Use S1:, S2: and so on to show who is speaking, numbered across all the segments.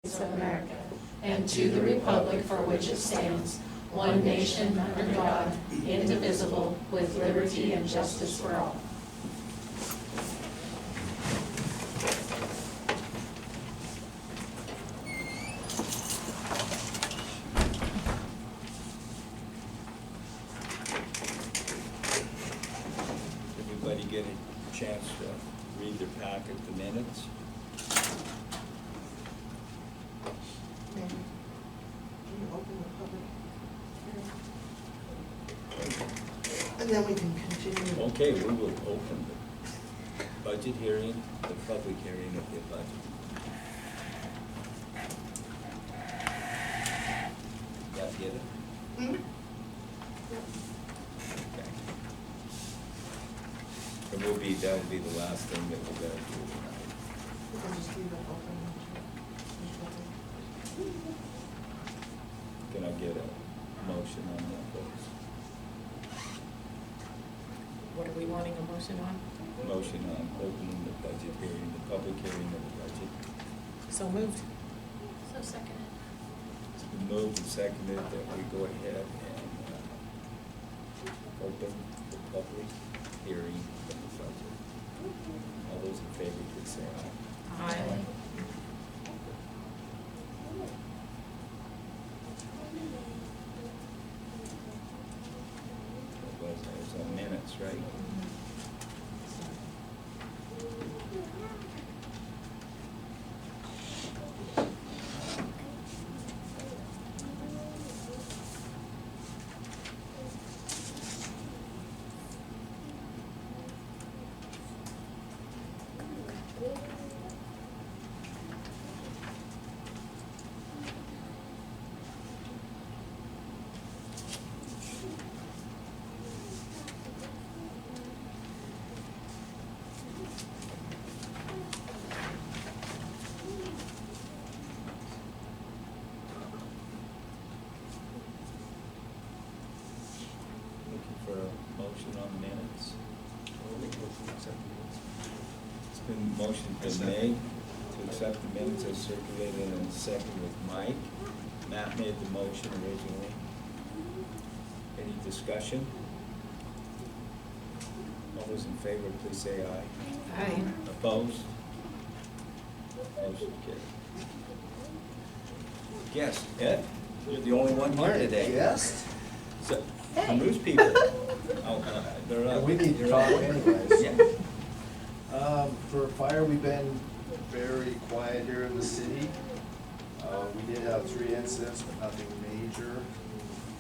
S1: States of America, and to the republic for which it stands, one nation, under God, indivisible, with liberty and justice for all.
S2: Everybody get a chance to read their packet, the minutes?
S3: Can you open the public hearing? And then we can continue.
S2: Okay, we will open the budget hearing, the public hearing of the budget. That get it?
S3: Hmm?
S2: Okay. And that'll be the last thing that we're gonna do tonight.
S3: We can just leave it open.
S2: Can I get a motion on that, folks?
S4: What are we wanting a motion on?
S2: Motion on opening the budget hearing, the public hearing of the budget.
S4: So moved.
S1: So seconded.
S2: It's been moved and seconded that we go ahead and open the public hearing of the budget. All those in favor, please say aye.
S4: Aye.
S2: There's some minutes, right? Looking for a motion on minutes. It's been, motion's been made to accept the minutes as circulated and second with Mike. Matt made the motion originally. Any discussion? All those in favor, please say aye.
S4: Aye.
S2: Opposed? Motion carried. Guest, Ed, you're the only one here today.
S5: Yes?
S2: So, from those people. Oh, they're up.
S5: We need to
S2: They're
S5: talk
S2: up.
S5: anyways.
S2: Yeah.
S5: For fire, we've been very quiet here in the city. We did have 3 incidents, but nothing major.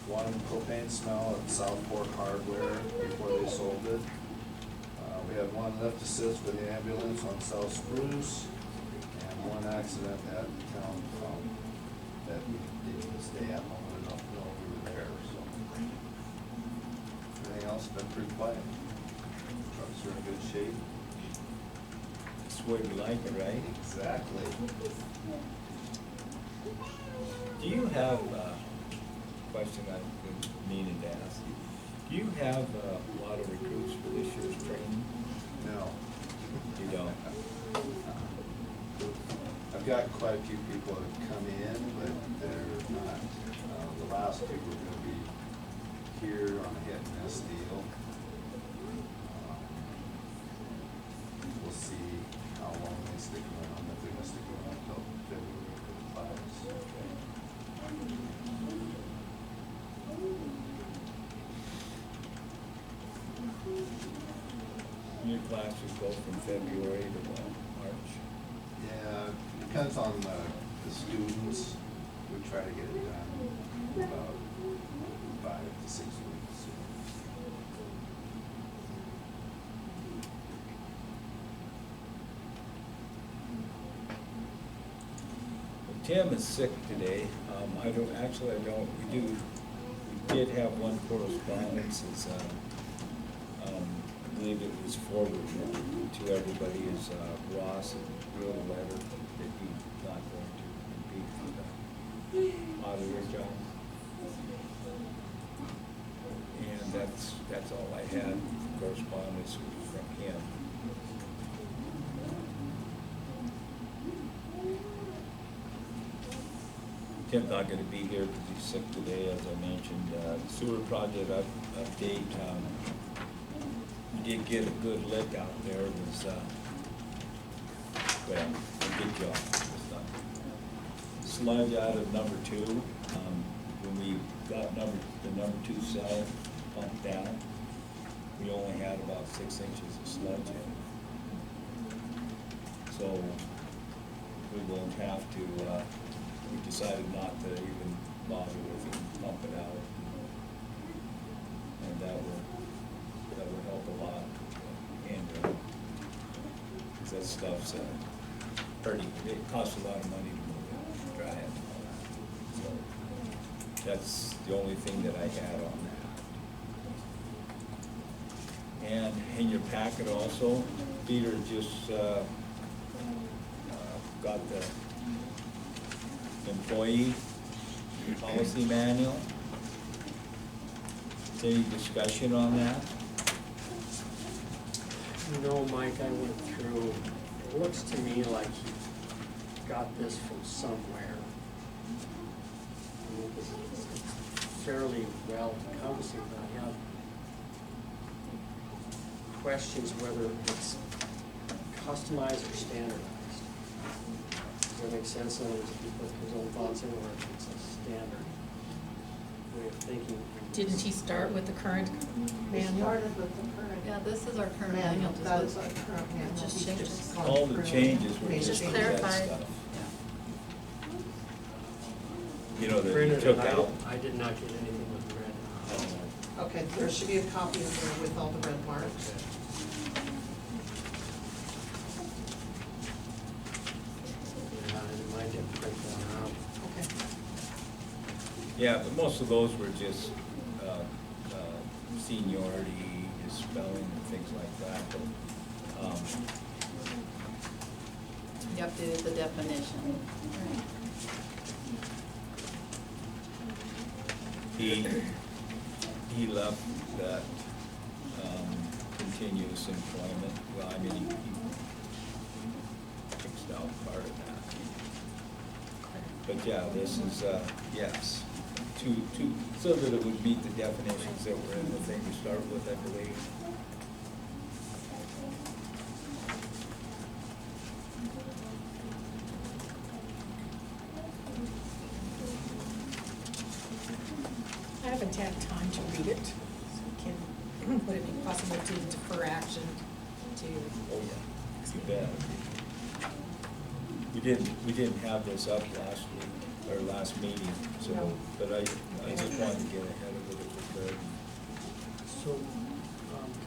S5: One propane smell at South Fork Hardware before they sold it. We had one left assist with the ambulance on South Spruce, and one accident at Town that we didn't stay at home enough to know we were there, so. Everything else has been pretty quiet. Trucks are in good shape.
S2: That's the way we like it, right?
S5: Exactly.
S2: Do you have, question I've been meaning to ask you, do you have a lot of recruits for this year's training?
S5: No.
S2: You don't?
S5: I've got quite a few people that have come in, but they're not, the last 2 were gonna be here on a hit and miss deal. We'll see how long they stick around, if they're gonna stick around until February for the class.
S2: Your classes go from February to March?
S5: Yeah, depends on the students. We try to get it done in about 5 to 6 weeks.
S2: Well, Tim is sick today. I don't, we did have one correspondence, it's, I believe it was forwarded to everybody, is Ross had wrote a letter that he's not going to compete for the auditor job. And that's all I had, correspondence from him. Tim's not gonna be here because he's sick today, as I mentioned. Sewer project update, we did get a good lick out there. It was, well, a good job. It was, sludge out of number 2. When we got the number 2 cell pumped down, we only had about 6 inches of sludge in it. So we will have to, we decided not to even bother with it, pump it out. And that would help a lot. And, 'cause that stuff's pretty, it costs a lot of money to move it, dry it and all that. So that's the only thing that I had on that. And in your packet also, Peter just, got the employee policy manual. Any discussion on that?
S6: No, Mike, I went through, it looks to me like he got this from somewhere. I mean, it's fairly well encompassing, but I have questions whether it's customized or standardized. Does that make sense? In other words, if he put his own thoughts in, or if it's a standard way of thinking.
S4: Didn't he start with the current
S3: We
S4: manual?
S3: started with the current.
S1: Yeah, this is our current
S3: Manual,
S1: manual.
S3: that is our current manual.
S1: Just
S3: He's
S1: changes.
S3: gone
S2: All the
S3: through
S2: changes were
S3: made
S2: just
S3: changes.
S2: that
S1: clarified.
S2: stuff.
S1: Yeah.
S2: You know, that you
S6: Printed
S2: took
S6: it,
S2: out.
S6: I did not get anything with red.
S3: Okay, there should be a copy of there with all the red marks.
S6: Yeah, and mine didn't print that out.
S3: Okay.
S2: Yeah, but most of those were just seniority, his spelling and things like that. But,
S1: You updated the definition. Right.
S2: he left that continuous employment. Well, I mean, he fixed out part of that. But yeah, this is, yes, so that it would meet the definitions that were in the thing to start with, I believe.
S4: I haven't had time to read it, so would it be possible to defer action to?
S2: Oh, yeah, you bet. We didn't have this up last week, or last meeting, so,
S3: No.
S2: but I just wanted to get ahead of it if we could.
S6: So,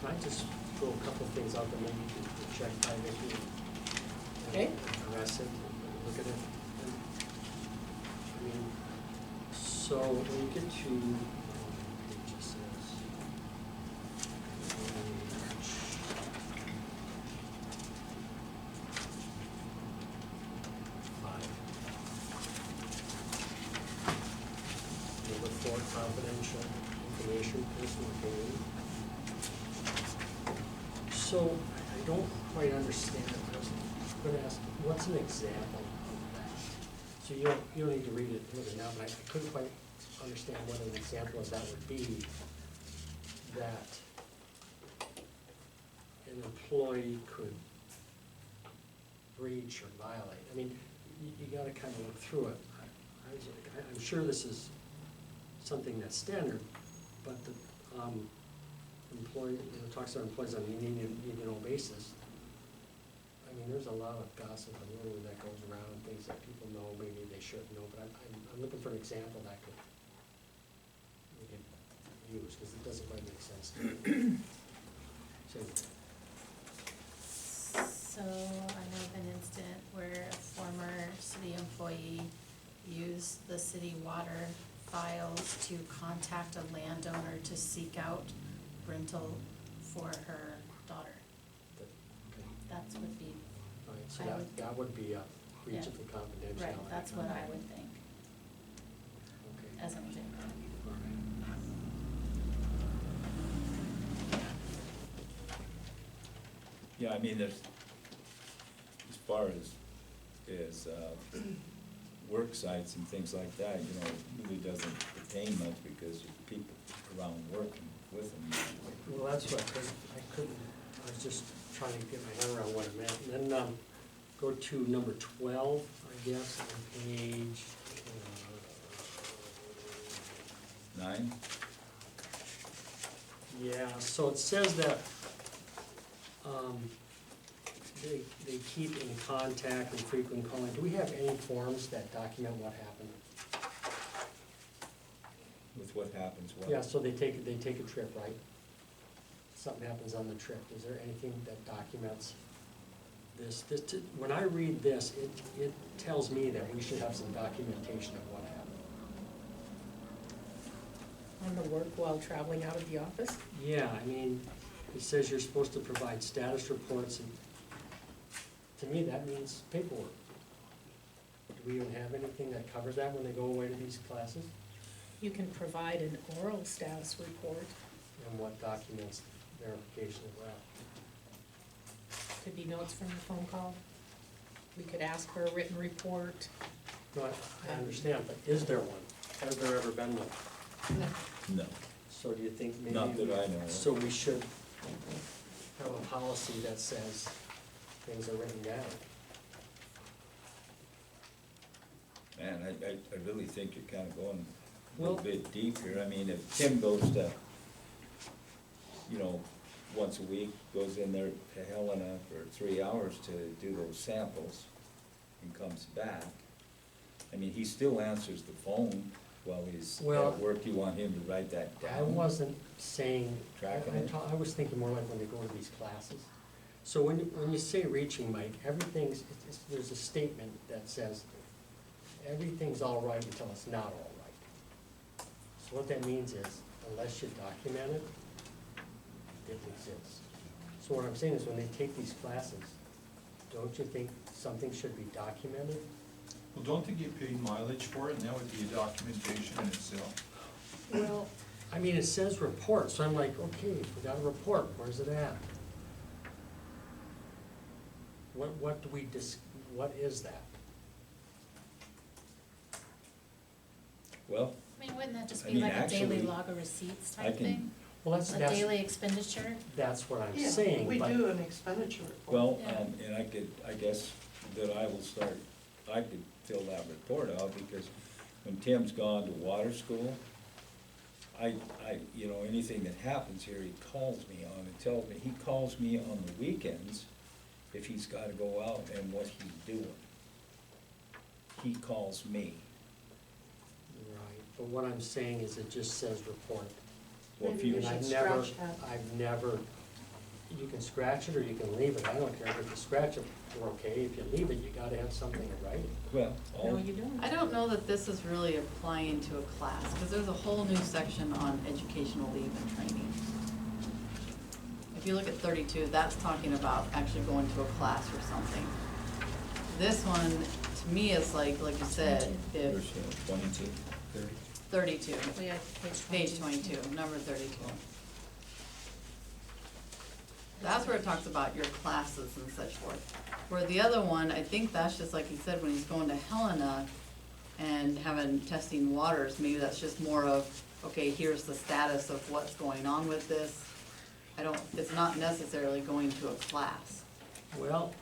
S6: can I just throw a couple of things out that maybe you can check by Vicki?
S4: Okay.
S6: Address it, look at it. I mean, so when you get to, page it says, five. Number 4, confidential information, personal opinion. So I don't quite understand it. I was going to ask, what's an example of that? So you don't need to read it now, but I couldn't quite understand what an example of that would be, that an employee could breach or violate. I mean, you gotta kind of look through it. I'm sure this is something that's standard, but the employee, talks to our employees on a need-to-know basis. I mean, there's a lot of gossip and rumor that goes around, things that people know, maybe they shouldn't know, but I'm looking for an example that we could use, because it doesn't quite make sense to me.
S1: So I have an incident where a former city employee used the city water files to contact a landowner to seek out rental for her daughter.
S6: Okay.
S1: That would be,
S6: All right, so
S1: I would-
S6: that would be a breach of the
S1: right,
S6: confidentiality.
S1: that's what I would think,
S6: Okay.
S1: as an example.
S6: All right.
S2: Yeah, I mean, there's, as far as work sites and things like that, you know, it really doesn't pertain much because there's people around working with them.
S6: Well, that's what I couldn't, I was just trying to get my head around what it meant. And then, go to number 12, I guess, on page,
S2: 9?
S6: yeah, so it says that, they keep in contact and frequent calling. Do we have any forms that document what happened?
S2: With what happens, what?
S6: Yeah, so they take a trip, right? Something happens on the trip. Is there anything that documents this? When I read this, it tells me that we should have some documentation of what happened.
S4: On the work while traveling out of the office?
S6: Yeah, I mean, it says you're supposed to provide status reports, and to me, that means paperwork. Do we even have anything that covers that when they go away to these classes?
S4: You can provide an oral status report.
S6: And what documents verification of that?
S4: Could be notes from the phone call. We could ask for a written report.
S6: No, I understand, but is there one? Has there ever been one?
S2: No,
S6: So do you think maybe?
S2: not that I know of.
S6: So we should have a policy that says things are written down.
S2: Man, I really think you're kind of going a
S6: Well-
S2: little bit deep here. I mean, if Tim goes to, you know, once a week, goes in there to Helena for 3 hours to do those samples and comes back, I mean, he still answers the phone while he's
S6: Well-
S2: at work. You want him to write that down?
S6: I wasn't saying,
S2: Tracking it?
S6: I was thinking more like when they go to these classes. So when you say reaching, Mike, there's a statement that says, everything's all right until it's not all right. So what that means is, unless you document it, it exists. So what I'm saying is, when they take these classes, don't you think something should be documented?
S7: Well, don't they get paid mileage for it, and that would be a documentation in itself?
S6: Well, I mean, it says report, so I'm like, okay, we got a report, where's it at? What do we what is that?
S2: Well,
S1: I mean, wouldn't that just
S2: I
S1: be
S2: mean,
S1: like a daily
S2: actually,
S1: log of receipts
S2: I
S1: type
S2: can-
S1: thing?
S6: Well,
S1: A daily expenditure?
S6: that's what I'm
S3: Yeah,
S6: saying,
S3: we
S6: but.
S3: do an expenditure report.
S2: well,
S1: Yeah.
S2: and I guess that I will start, I could fill that report out, because when Tim's gone to water school, you know, anything that happens here, he calls me on and tells me. He calls me on the weekends if he's gotta go out and what he's doing. He calls me.
S6: Right, but what I'm saying is it just says report.
S2: Well, if
S3: Maybe
S2: you,
S3: we
S6: And
S3: should
S6: I've never,
S3: scratch that.
S6: I've never, you can scratch it or you can leave it, I don't care, if you scratch it, we're okay, if you leave it, you gotta have something in writing.
S2: well,
S4: No,
S2: all,
S4: you don't.
S8: I don't know that this is really applying to a class, because there's a whole new section on educational leave and training. If you look at 32, that's talking about actually going to a class or something. This one, to me, is like you said,
S2: there's
S8: if
S2: 22, 30.
S8: 32,
S1: We have
S8: page 22, number 32. That's where it talks about your classes and such forth. Where the other one, I think that's just like you said, when he's going to Helena and having testing waters, maybe that's just more of, okay, here's the status of what's going on with this. It's not necessarily going to a class.
S6: Well,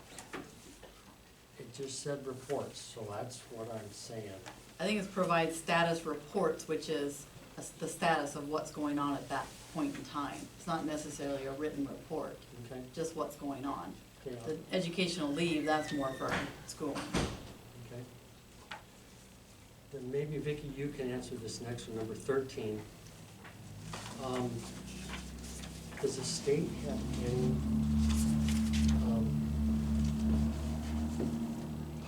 S6: it just said reports, so that's what I'm saying.
S8: I think it's provide status reports, which is the status of what's going on at that point in time. It's not necessarily a written report,
S6: Okay,
S8: just what's going on.
S6: okay,
S8: The educational leave, that's more for school.
S6: okay. Then maybe Vicki, you can answer this next one, number 13. Does the state have any,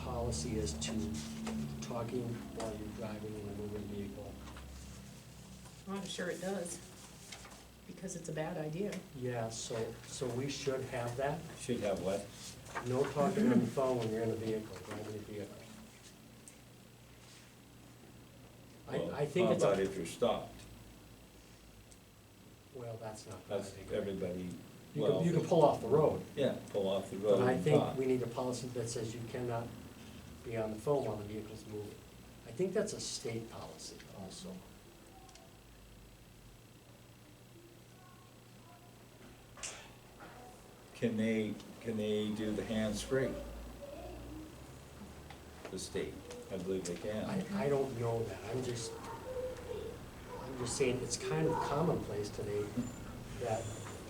S6: policy as to talking while you're driving in a moving vehicle?
S4: I'm sure it does, because it's a bad idea.
S6: Yeah, so we should have that,
S2: Should have what?
S6: no talking on the phone when you're in a vehicle, driving a vehicle.
S2: Well,
S6: I think it's
S2: how about
S6: a,
S2: if you're stopped?
S6: well, that's not.
S2: That's
S6: I agree.
S2: everybody,
S6: You
S2: well,
S6: can, you can pull off the road,
S2: yeah, pull off the road
S6: but I
S2: and
S6: think
S2: talk.
S6: we need a policy that says you cannot be on the phone while the vehicle's moving. I think that's a state policy also.
S2: Can they do the hands-free? The state, I believe they can.
S6: I don't know that, I'm just saying, it's kind of commonplace today that,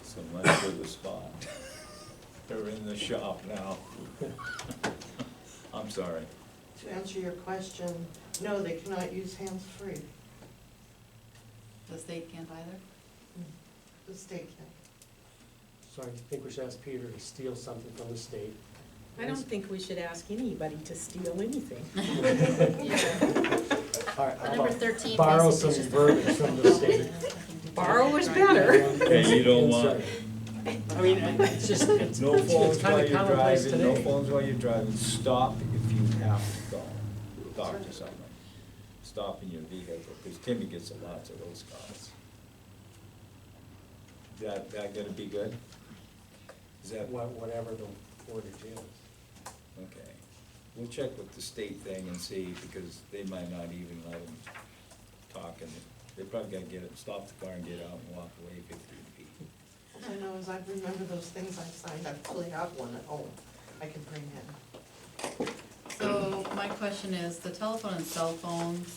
S2: Someone's with the spot. They're in the shop now. I'm sorry.
S3: To answer your question, no, they cannot use hands-free.
S8: The state can't either?
S3: The state can.
S6: so I think we should ask Peter to steal something from the state.
S4: I don't think we should ask anybody to steal anything.
S6: All right, how
S1: Number
S6: about
S1: 13
S6: borrow
S1: basically
S6: some
S1: just-
S6: verbiage from the state.
S4: Borrow is better.
S2: Okay, you don't want,
S6: I mean, it's just, it's
S2: no phones
S6: kind
S2: while
S6: of
S2: you're
S6: commonplace
S2: driving, no
S6: today.
S2: phones while you're driving, stop if you have to go, talk to someone. Stop in your vehicle, because Timmy gets lots of those calls. That gonna be good? Is that,
S6: Whatever the wordage is.
S2: okay. We'll check with the state thing and see, because they might not even let them talk, and they probably gotta get it, stop the car and get out and walk away 15 feet.
S3: All I know is I remember those things I signed, I actually have one at home I can bring in.
S8: So my question is, the telephone and cell phones,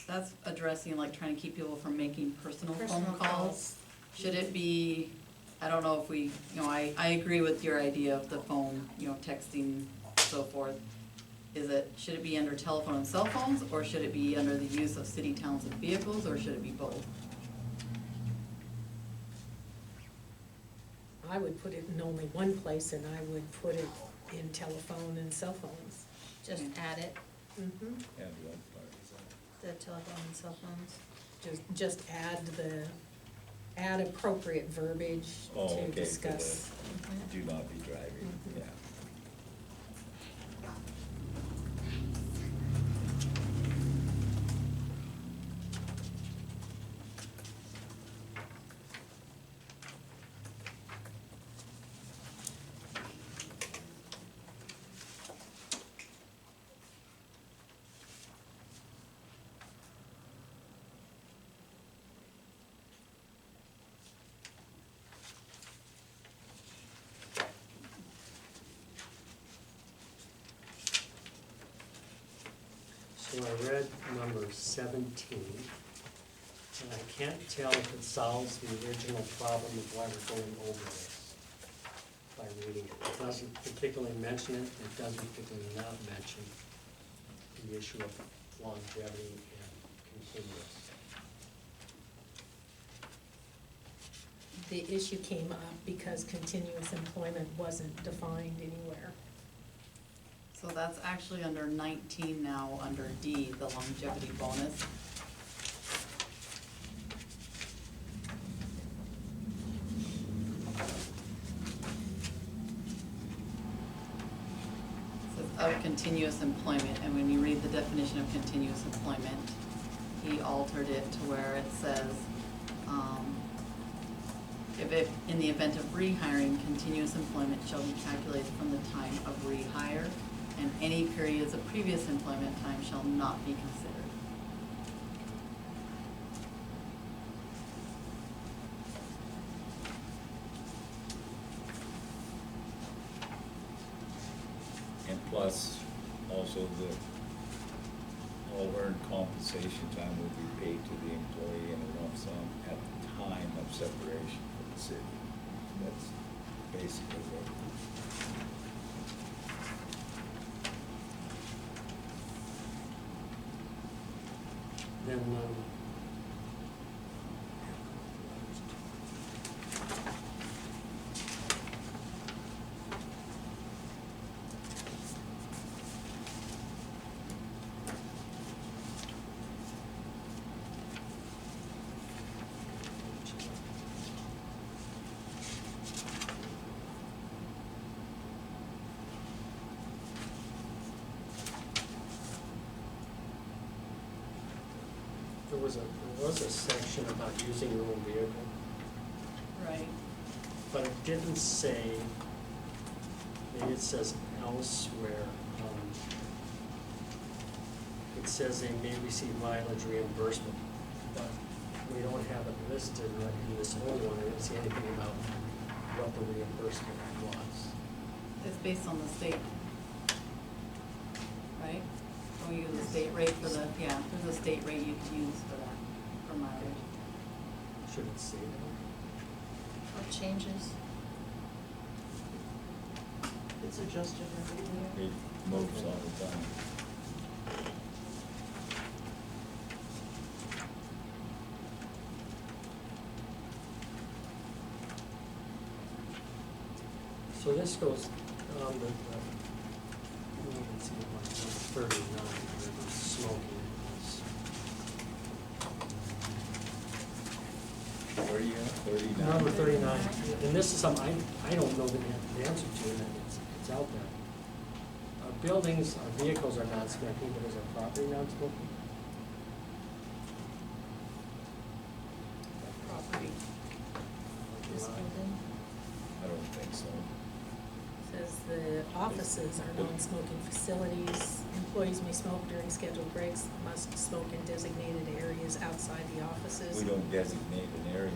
S8: that's addressing like trying to keep people from making personal phone
S1: Personal
S8: calls.
S1: calls.
S8: Should it be, I don't know if we, I agree with your idea of the phone, texting, so forth. Should it be under telephone and cell phones, or should it be under the use of city, towns, and vehicles, or should it be both?
S4: I would put it in only one place, and I would put it in telephone and cell phones.
S1: Just add it,
S4: Mm-hmm.
S2: Yeah, the other part is that.
S1: the telephone and cell phones.
S4: Just add appropriate verbiage
S2: Oh,
S4: to
S2: okay, for
S4: discuss.
S2: the do not be driving,
S4: Mhm.
S2: yeah.
S6: So I read number 17, and I can't tell if it solves the original problem of why we're going over this by reading it. It doesn't particularly mention it, it doesn't particularly not mention the issue of longevity and continuous.
S4: The issue came up because continuous employment wasn't defined anywhere.
S8: So that's actually under 19 now, under D, the longevity bonus. It says of continuous employment, and when you read the definition of continuous employment, he altered it to where it says, if in the event of rehiring, continuous employment shall be calculated from the time of rehire, and any periods of previous employment time shall not be considered.
S2: And plus, also the all earned compensation time will be paid to the employee in a lump sum at the time of separation from the city. That's basically what.
S6: Then, there was a section about using your own vehicle,
S8: Right.
S6: but it didn't say, maybe it says elsewhere, it says they may receive mileage reimbursement, but we don't have it listed right in this old one. I didn't see anything about what the reimbursement was.
S8: It's based on the state. Right? Or you use the state rate for the, yeah, there's a state rate you can use for that, for mileage.
S6: Should it say that?
S1: What changes?
S3: It's adjusted every year.
S2: It moves all the time.
S6: So this goes on the, you can see it on 39, where the smoking is.
S2: Where are you at, 39?
S6: Number 39, and this is something I don't know the answer to, and it's out there. Our buildings, our vehicles are non-smoking, but is our property non-smoking?
S1: Property. This building
S2: I don't think so.
S4: Says the offices are non-smoking facilities. Employees may smoke during scheduled breaks, must smoke in designated areas outside the offices.
S2: We don't designate an area.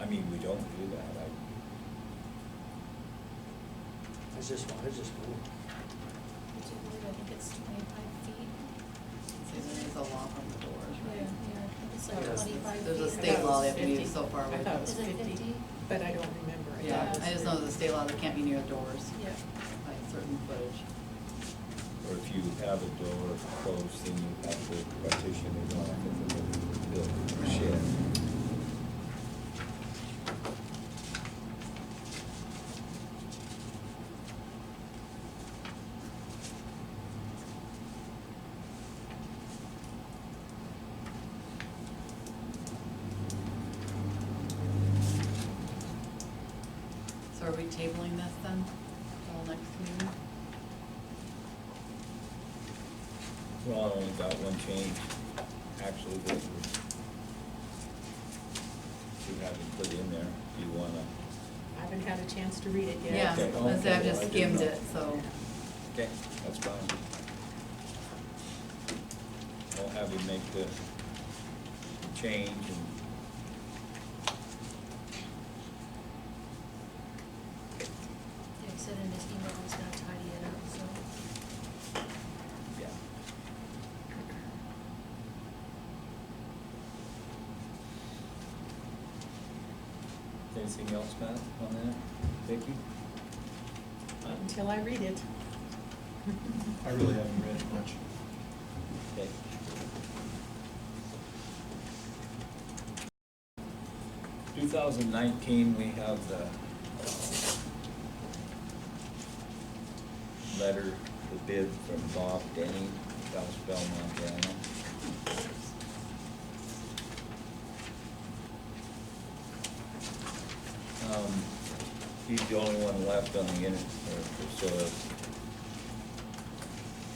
S2: I mean, we don't do that.
S6: I just wondered.
S1: Which I believe, I think it's 25 feet.
S8: See, there is a law from the doors,
S1: Yeah,
S8: right?
S1: I think it's like
S6: Yes.
S1: 25 feet.
S8: There's a
S4: I
S8: state
S4: thought it
S8: law
S4: was
S8: they have to be
S4: 50.
S8: so far away
S4: I thought it
S8: from.
S4: was
S1: Is it
S4: 50,
S1: 50?
S4: but I don't remember. I
S8: Yeah,
S4: thought it was
S8: I just know there's a state law, they can't be near doors
S1: Yeah.
S8: by a certain footage.
S2: Or if you have a door closed, then you have to partition it off into the building or shed.
S8: So are we tabling this then, till next meeting?
S2: Well, I only got one change, actually, that you haven't put in there. Do you wanna?
S4: I haven't had a chance to read it yet.
S8: Yeah,
S2: Okay,
S8: I've
S2: okay, well, I
S8: just
S2: didn't
S8: skimmed
S2: know.
S8: it, so.
S2: Okay, that's fine. I'll have you make the change and.
S1: Yeah, he said in his email he's gonna tidy it up, so.
S2: Yeah. Anything else, Matt, on that? Vicki?
S4: Not until I read it.
S7: I really haven't read it much.
S2: Okay. 2019, we have the letter, the bid from Bob Denny, Kalispell, Montana. He's the only one left on the internet, so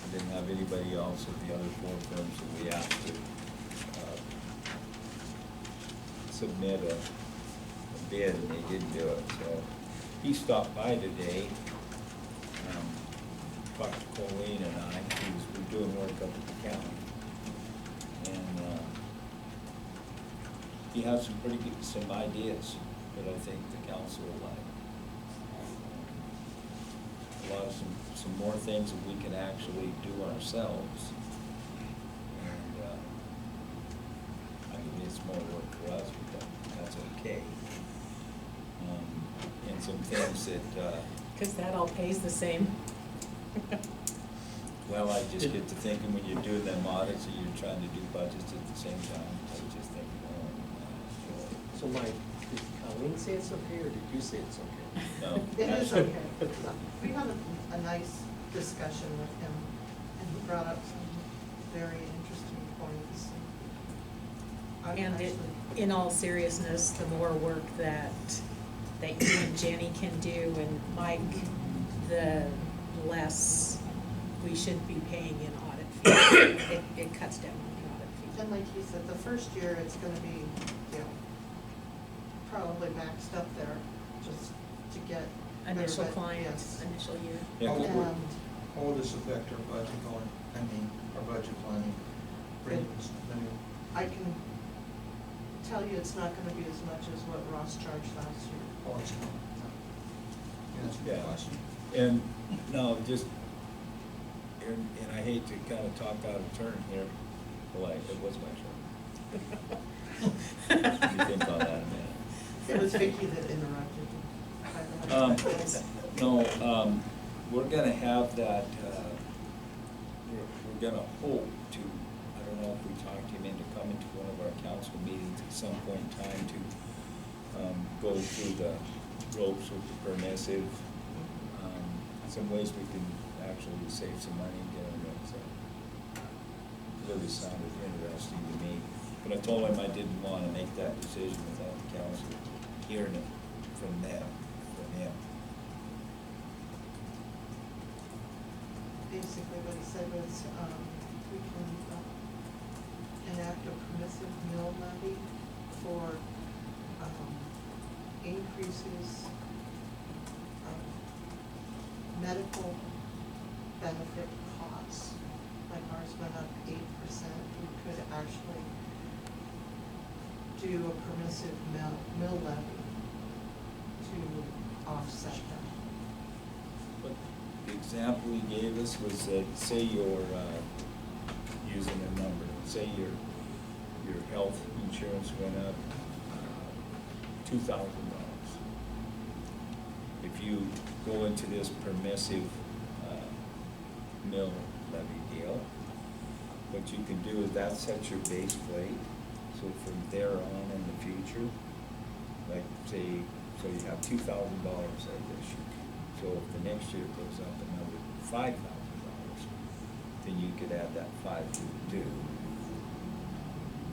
S2: I didn't have anybody else of the other four firms that we asked to submit a bid, and they didn't do it, so he stopped by today, talked to Colleen and I, we're doing work up at the county, and he has some pretty good, some ideas that I think the council will like. A lot of some more things that we can actually do ourselves, and I mean, it's more work for us, but that's okay. And some things that,
S4: Because that all pays the same.
S2: well, I just get to thinking when you're doing them audits, and you're trying to do budgets at the same time, I was just thinking, oh,
S6: So Mike, did Colleen say it's okay, or did you say it's okay?
S2: no.
S3: It is okay. We had a nice discussion with him, and he brought up some very interesting points. I
S4: And it,
S3: actually-
S4: in all seriousness, the more work that you and Jenny can do, and Mike, the less we should be paying in audit fees. It cuts down on the audit fees.
S3: And like he said, the first year, it's gonna be, you know, probably maxed up there, just to get.
S4: Initial
S3: everybody-
S4: clients,
S3: yes.
S4: initial year.
S2: Yeah, 'cause we're-
S3: And
S7: How will this affect our budget going, our bring this many.
S3: I can tell you it's not gonna be as much as what Ross charged last year.
S7: Oh, it's not. Yeah, that's a
S2: Yeah.
S7: good question.
S2: And, no, just, and I hate to kind of talk out of turn here, well, it was my turn. Let me think on that a minute.
S3: It was Vicky that interrupted you.
S2: No, we're gonna have that, we're gonna hope to, I don't know if we talked him into coming to one of our council meetings at some point in time to, go through the ropes with the permissive, some ways we can actually save some money doing it, so. Really sounded interesting to me, but I told him I didn't wanna make that decision without the council hearing it from them, from him.
S3: Basically, what he said was, we can enact a permissive mill levy for, increases, medical benefit costs. Like ours went up 8%, we could actually do a permissive mill levy to offset that.
S2: But the example he gave us was that, say you're, using a number, say your health insurance went up $2,000. If you go into this permissive mill levy deal, what you can do is that sets your base rate, so from there on in the future, like say, so you have $2,000 this year. So if the next year goes up another $5,000, then you could add that 5 to the 2.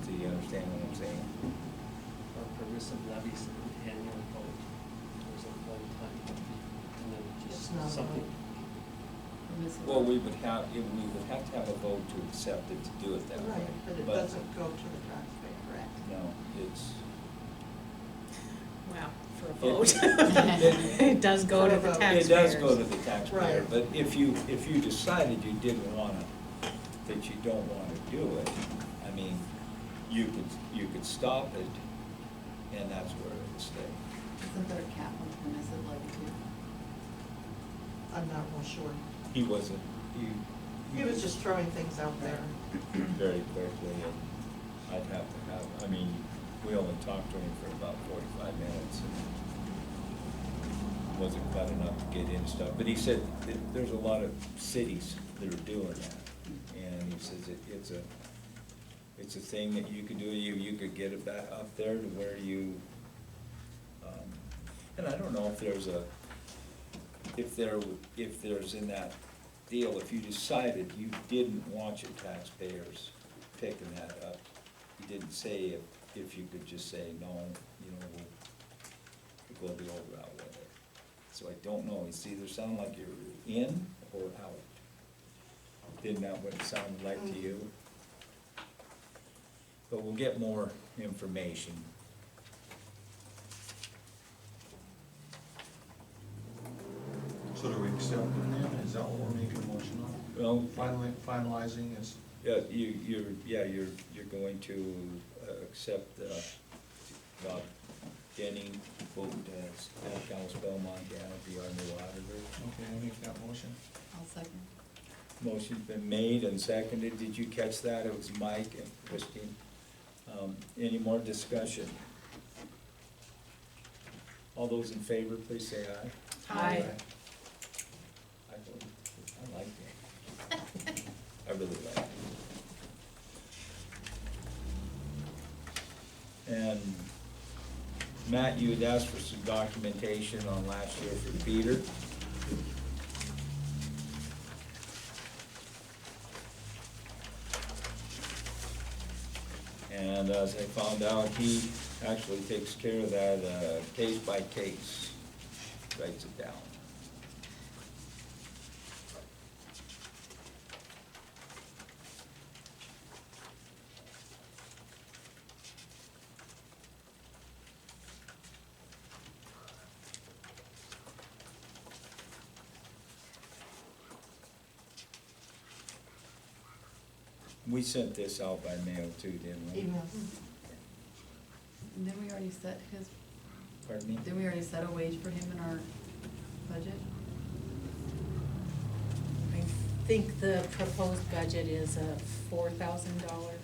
S2: Do you understand what I'm saying?
S6: Our permissive levies and annual vote, there's a one time, and then
S3: It's
S6: just
S3: not a
S6: something.
S3: vote.
S8: Permissive.
S2: Well, we would have to have a vote to accept it, to do it that way.
S3: Right, but it doesn't go to the taxpayer.
S8: Correct.
S2: No, it's.
S4: Wow, for a
S2: It-
S4: vote.
S2: it-
S4: It does go to the
S3: For a vote.
S4: taxpayers.
S2: It does go to the taxpayer,
S3: Right.
S2: but if you decided you didn't wanna, that you don't wanna do it, I mean, you could stop it, and that's where it would stay.
S8: Isn't there a cap on permissive levy too?
S3: I'm not real sure.
S2: He wasn't,
S3: He was just throwing things out there.
S2: very quickly, and I'd have to have, I mean, we only talked to him for about 45 minutes, and wasn't quite enough to get in stuff, but he said that there's a lot of cities that are doing that, and he says it's a thing that you could do, you could get it back up there to where you, and I don't know if there's in that deal, if you decided you didn't want your taxpayers picking that up, you didn't say if you could just say, no, we'll go the old route with it. So I don't know, it's either sound like you're in or out. Didn't that what it sounded like to you? But we'll get more information.
S7: So do we accept it then? Is that what we're making a motion on?
S2: Well,
S7: Finalizing is,
S2: yeah, you're going to accept, Bob Denning, vote as Alice Belmont, be our new auditor.
S7: okay, I make that motion.
S8: I'll second.
S2: Motion's been made and seconded. Did you catch that? It was Mike and Christine. Any more discussion? All those in favor, please say aye.
S4: Aye.
S2: I like that. I really like it. And Matt, you had asked for some documentation on last year for Peter. And as I found out, he actually takes care of that, case by case, writes it down. We sent this out by mail too, didn't we?
S3: Email.
S8: And then we already set his,
S2: Pardon me?
S8: did we already set a wage for him in our budget?
S4: I think the proposed budget is a $4,000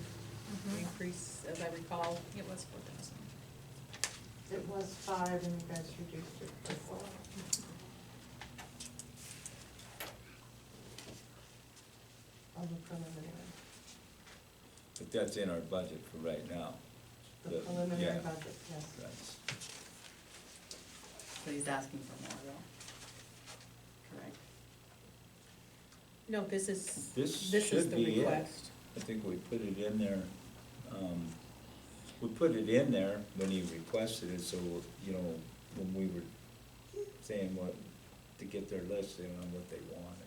S1: Mhm.
S4: increase, as I recall.
S1: It was 4,000.
S3: It was 5 and you guys reduced it to 4. On the preliminary,
S2: But that's in our budget for right now.
S3: the
S2: Yeah.
S3: preliminary budget, yes.
S2: Right.
S8: So he's asking for more though. Correct.
S4: No, this is
S2: This
S4: the
S2: should be it.
S4: request.
S2: I think we put it in there, we put it in there when he requested it, so, you know, when we were saying what, to get their list in on what they wanted.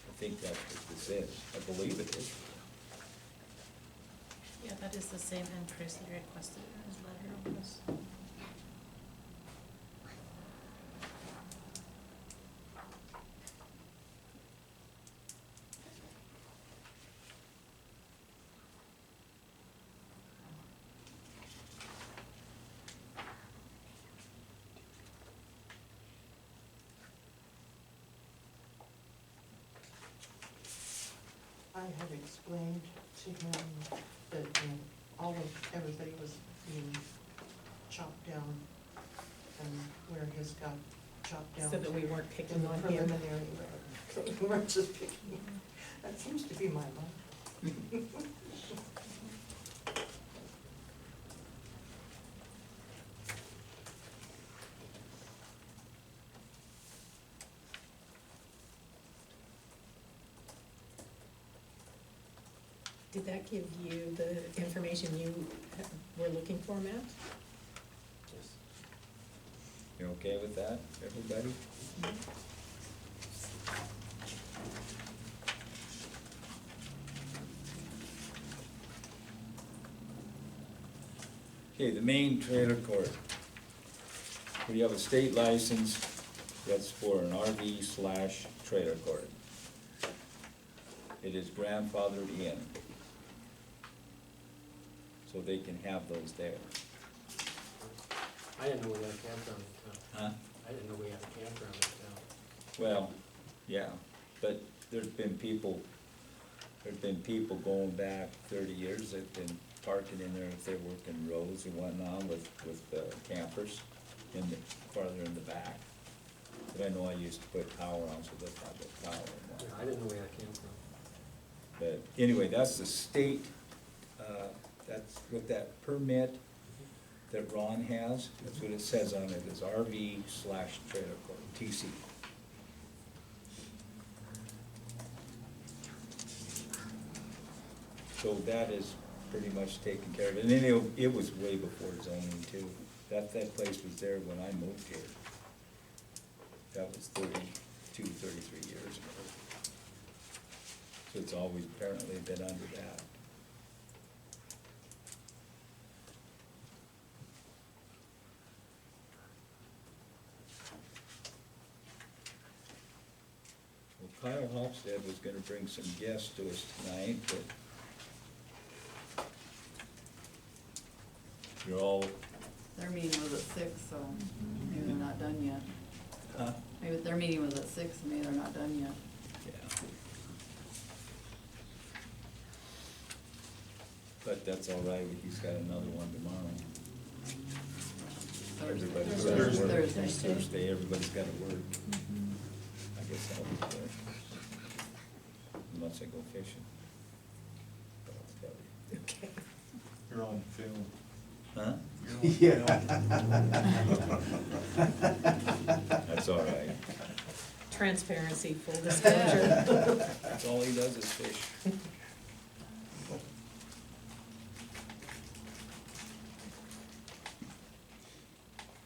S2: I think that's what this is, I believe it is.
S1: Yeah, that is the same increase that he requested in his letter was.
S3: I had explained to him that, everybody was being chopped down and where his got chopped down.
S4: So that we
S3: to
S4: weren't picking
S3: in the
S4: on him.
S3: preliminary, but we weren't just picking, that seems to be my luck.
S4: Did that give you the information you were looking for, Matt?
S6: Yes.
S2: You okay with that, everybody? Okay, the main trailer court. We have a state license that's for an RV/trailer court. It is grandfathered in, so they can have those there.
S6: I didn't know we had a campground in town.
S2: Huh?
S6: I didn't know we had a campground in town.
S2: Well, yeah, but there's been people going back 30 years, they've been parking in there if they're working roads and whatnot with campers farther in the back. But I know I used to put power on, so that's not the power
S6: Yeah,
S2: anymore.
S6: I didn't know we had a campground.
S2: But anyway, that's the state, that's what that permit that Ron has, that's what it says on it, is RV/trailer court, TC. So that is pretty much taken care of, and then it was way before zoning too. That place was there when I moved here. That was 32, 33 years ago. So it's always apparently been under that. Well, Kyle Hofstad was gonna bring some guests to us tonight, but you're all,
S8: Their meeting was at 6, so maybe they're not done yet.
S2: huh?
S8: Maybe their meeting was at 6, and maybe they're not done yet.
S2: Yeah. But that's all right, he's got another one tomorrow. Everybody's gotta work. Thursday, everybody's gotta work. I guess I'll be there. Unless I go fishing. But I'll tell you.
S4: Okay.
S7: You're on film.
S2: Huh?
S7: You're on film.
S2: That's all right.
S4: Transparency, full disclosure.
S2: That's all he does is fish.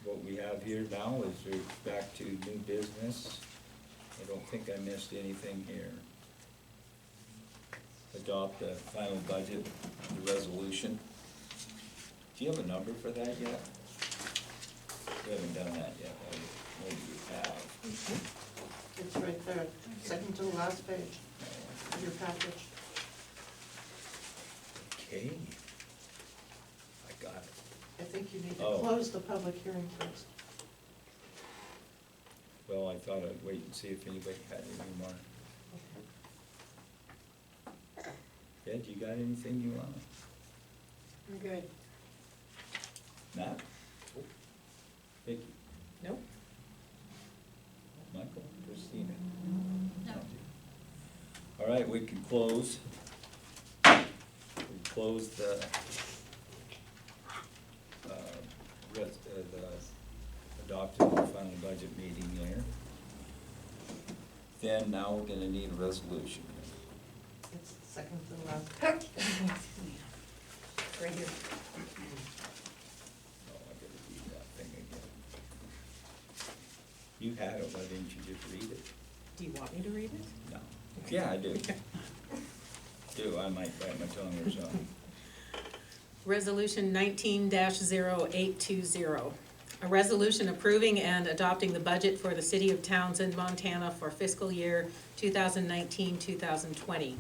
S2: What we have here now is we're back to new business. I don't think I missed anything here. Adopt the final budget, the resolution. Do you have a number for that yet? We haven't done that yet, have you? Maybe you have.
S3: It's right there, second to the last page of your package. You need to
S2: Oh.
S3: close the public hearing first.
S2: Well, I thought I'd wait and see if anybody had any more. Ed, you got anything you want?
S4: I'm good.
S2: Matt? Vicky?
S4: Nope.
S2: Michael? Christina?
S1: No.
S2: All right, we can close. We close the, the adopted final budget meeting there. Then now we're gonna need a resolution.
S3: It's second to the last.
S4: Right here.
S2: Oh, I gotta read that thing again. You had it, why didn't you just read it?
S4: Do you want me to read it?
S2: No. Yeah, I do. I might bite my tongue or something.
S4: Resolution 19-0820. A resolution approving and adopting the budget for the city of Townsend, Montana for fiscal year 2019-2020.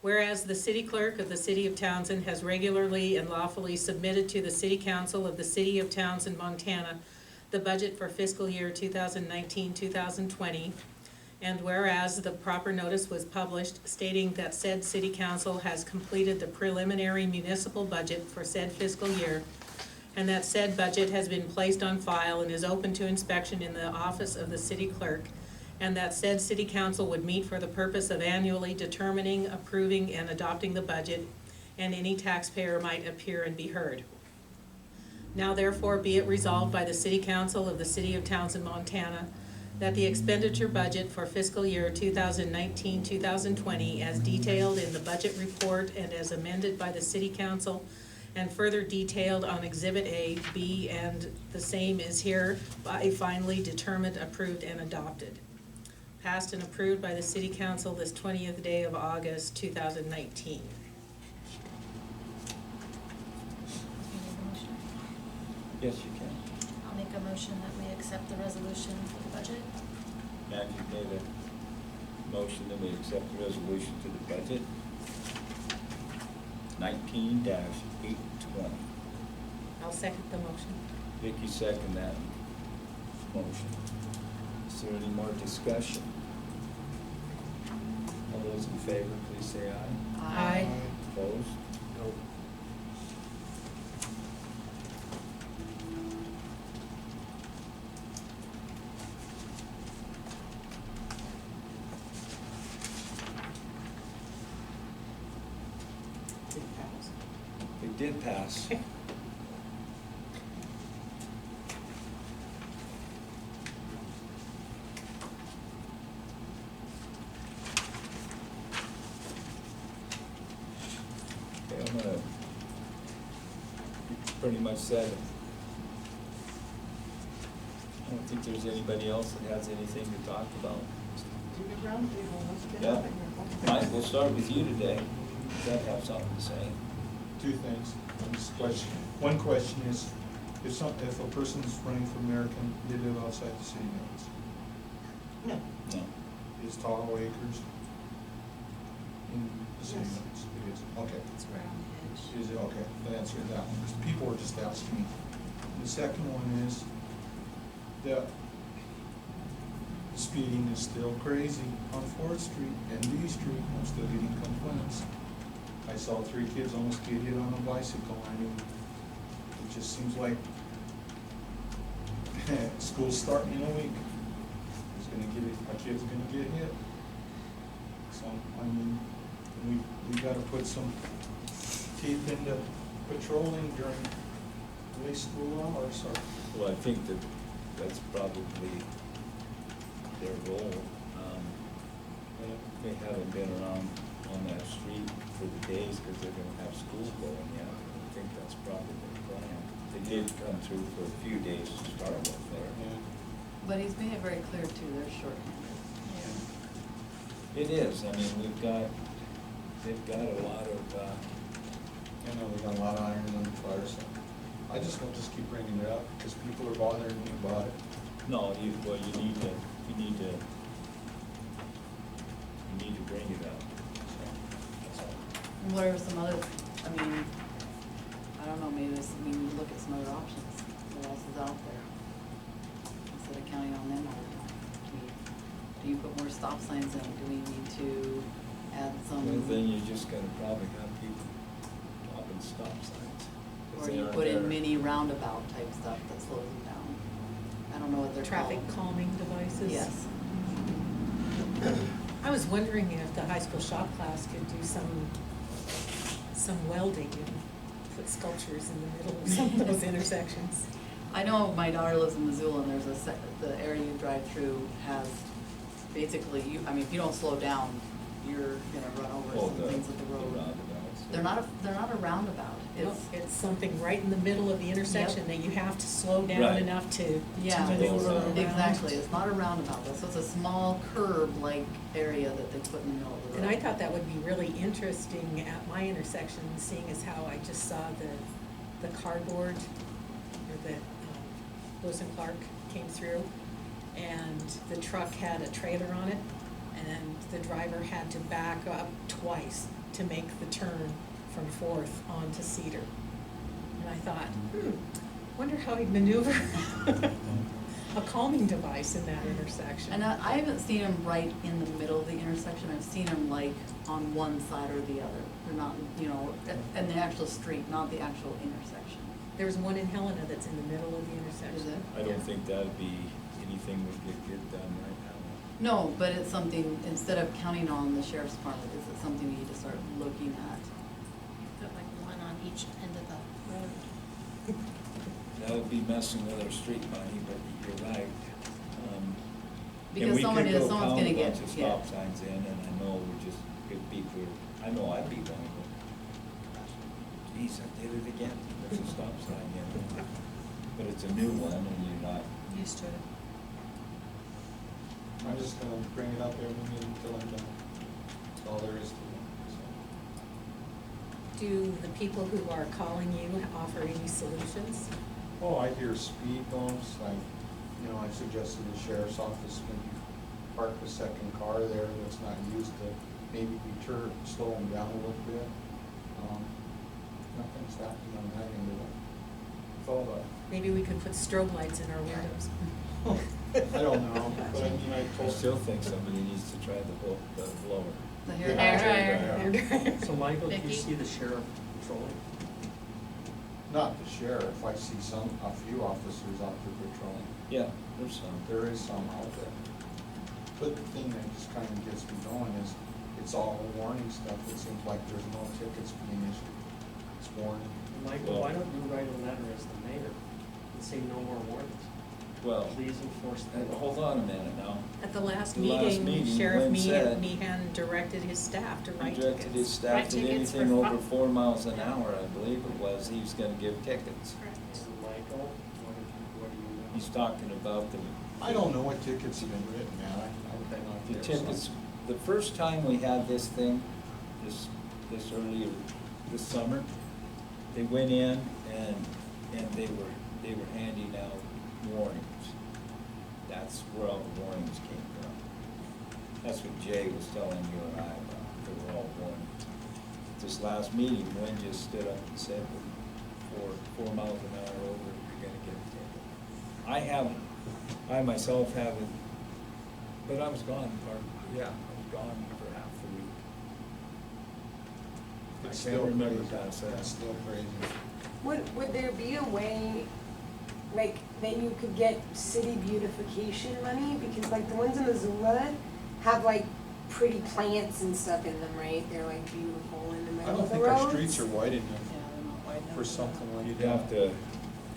S4: Whereas the city clerk of the city of Townsend has regularly and lawfully submitted to the city council of the city of Townsend, Montana, the budget for fiscal year 2019-2020. And whereas the proper notice was published stating that said city council has completed the preliminary municipal budget for said fiscal year, and that said budget has been placed on file and is open to inspection in the office of the city clerk, and that said city council would meet for the purpose of annually determining, approving, and adopting the budget, and any taxpayer might appear and be heard. Now therefore be it resolved by the city council of the city of Townsend, Montana, that the expenditure budget for fiscal year 2019-2020 as detailed in the budget report and as amended by the city council and further detailed on Exhibit A, B, and the same is hereby finally determined, approved, and adopted. Passed and approved by the city council this 20th day of August 2019.
S2: Yes, you can.
S1: I'll make a motion that we accept the resolution for the budget.
S2: Matthew made a motion that we accept the resolution to the budget. 19-820.
S4: I'll second the motion.
S2: Vicky second that motion. Is there any more discussion? All those in favor, please say aye.
S4: Aye.
S2: Opposed?
S6: No.
S4: Did it pass?
S2: It did pass. Okay, I'm gonna, pretty much said it. I don't think there's anybody else that has anything to talk about.
S3: Do the round table, let's get
S2: Yeah.
S3: out of here.
S2: Mike, we'll start with you today. You gotta have something to say.
S7: Two things. One question is, if a person's running for mayor, can they live outside the city limits?
S3: No,
S2: No.
S7: Is Tahoe Acres in the city
S3: Yes.
S7: limits? It is, okay.
S1: It's Brown Hedge.
S7: Is it, okay, that answered that one. People were just asking me. The second one is, the speeding is still crazy on Fourth Street and D Street. I'm still getting complaints. I saw 3 kids almost get hit on a bicycle. I mean, it just seems like school's starting in a week. It's gonna get it, our kid's gonna get hit. So, I mean, we gotta put some teeth into patrolling during late school hours, or.
S2: Well, I think that's probably their goal. They haven't been around on that street for the days because they're gonna have school going yet. I think that's probably their plan. They did come through for a few days to start with there.
S8: But he's made it very clear too, they're short-handed.
S2: It is, I mean, they've got a lot of,
S7: I know we got a lot of iron in the fire, so I just want to just keep bringing it up because people are bothering me about it.
S2: no, you need to bring it up.
S7: So, that's all.
S8: And what are some other, I mean, I don't know, maybe we need to look at some other options, what else is out there? Instead of counting on them all the time. Do you put more stop signs in, do we need to add some?
S2: Well, then you're just gonna probably have people popping stop signs. 'cause
S8: Or
S2: they
S8: you
S2: aren't
S8: put in
S2: there.
S8: mini roundabout type stuff that slows them down. I don't know what they're called.
S4: Traffic calming devices.
S8: Yes.
S4: I was wondering if the high school shop class could do some welding and put sculptures in the middle of some of those intersections.
S8: I know my daughter lives in Missoula, and there's the area you drive through has, basically, if you don't slow down, you're gonna run over
S2: Oh,
S8: some things with the road.
S2: roundabouts.
S8: They're not a roundabout,
S4: No, it's something right in the middle of the intersection that you have to slow down
S2: Right.
S4: enough to
S8: Yeah,
S4: maneuver around.
S8: exactly, it's not a roundabout, so it's a small curb-like area that they put in the middle of the road.
S4: And I thought that would be really interesting at my intersection, seeing as how I just saw the cardboard, or that Lewis and Clark came through, and the truck had a trailer on it, and the driver had to back up twice to make the turn from Fourth onto Cedar. And I thought, wonder how he'd maneuver a calming device in that intersection.
S8: And I haven't seen them right in the middle of the intersection, I've seen them like on one side or the other. They're not, in the actual street, not the actual intersection.
S4: There's one in Helena that's in the middle of the intersection.
S8: Is it?
S2: I
S4: Yeah.
S2: don't think that'd be anything we could get done right now.
S8: No, but it's something, instead of counting on the sheriff's department, is it something we need to start looking at?
S1: Put like one on each end of the road.
S2: That would be messing with our street money, but you're right.
S8: Because someone's gonna
S2: And we could
S8: get,
S2: go pound a bunch of stop signs in, and I know we just could be clear, I know I'd be going, geez, I did it again, there's a stop sign in. But it's a new one, and you're not,
S4: Used to it.
S7: I'm just gonna bring it up every meeting until I'm done. That's all there is to it, so.
S4: Do the people who are calling you offer any solutions?
S7: Oh, I hear speed bumps, I suggested the sheriff's office maybe park a second car there that's not used to maybe slow them down a little bit. Nothing's happening on that end of it. Thought about
S4: Maybe we could put strobe lights in our windows.
S7: it. I don't know, but I
S2: I
S7: told.
S2: still think somebody needs to try the blower.
S8: The hair
S7: Yeah.
S8: dryer.
S6: So Michael, do you
S1: Vicky?
S6: see the sheriff patrolling?
S7: Not the sheriff, I see a few officers out there patrolling.
S2: Yeah, there's some.
S7: There is some out there. But the thing that just kind of gets me going is, it's all warning stuff. It seems like there's no tickets being issued. It's warning.
S6: Michael, why don't you write a letter as the mayor and say no more warnings?
S2: Well,
S6: Please enforce the law.
S2: hold on a minute now.
S4: At the last
S2: The last
S4: meeting,
S2: meeting,
S4: Sheriff
S2: Lynn said-
S4: Meehan directed his staff to
S2: He
S4: write
S2: directed his
S4: tickets.
S2: staff
S1: Write
S2: that
S1: tickets for
S2: anything over
S1: fu-
S2: 4 miles an hour, I believe it was, he was gonna give tickets.
S1: Correct.
S6: And Michael, what do you know?
S2: He's talking about
S7: I don't know what tickets have been written, man. I've been out
S2: the
S7: there.
S2: tickets. The first time we had this thing, this earlier, this summer, they went in and they were handing out warnings. That's where all the warnings came from. That's what Jay was telling you and I about, they were all warnings. This last meeting, Wynn just stood up and said, for 4 miles an hour over, you're gonna get a ticket. I myself haven't, but I was gone I was gone for half the week. I
S7: It's
S2: can't
S7: still
S2: remember
S7: crazy.
S2: past that.
S7: It's still crazy.
S9: Would there be a way, like, that you could get city beautification money? Because like the ones in Missoula have like pretty plants and stuff in them, right? They're like beautiful in the
S7: I
S9: middle
S7: don't
S9: of the
S7: think
S9: roads.
S7: our streets are wide
S8: Yeah,
S7: enough
S8: they're not wide enough.
S7: for something like
S2: You'd
S7: that.
S2: have to,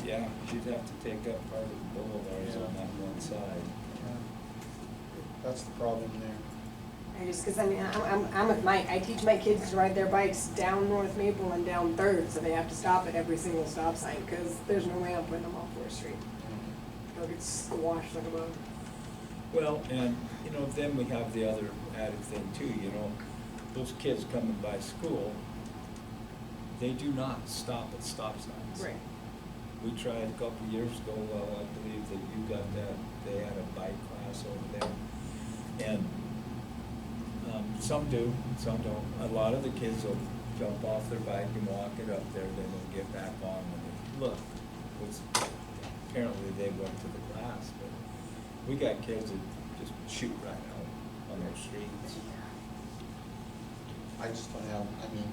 S2: you'd have to take up part of the boulevards on that one side.
S7: Yeah. That's the problem there.
S9: I just, cause I mean, I'm with Mike, I teach my kids to ride their bikes down North Maple and down Third, so they have to stop at every single stop sign, cause there's no way I'm putting them off 4th Street. They'll get squashed like a bug.
S2: Well, and, then we have the other added thing too, those kids coming by school, they do not stop at stop signs.
S4: Right.
S2: We tried a couple of years ago, I believe that you got that, they had a bike class over there. And some do, some don't. A lot of the kids will jump off their bike and walk it up there, then they'll get back on when they look. Which apparently they went to the class, but we got kids that just shoot right out on their streets.
S7: I just don't have, I mean,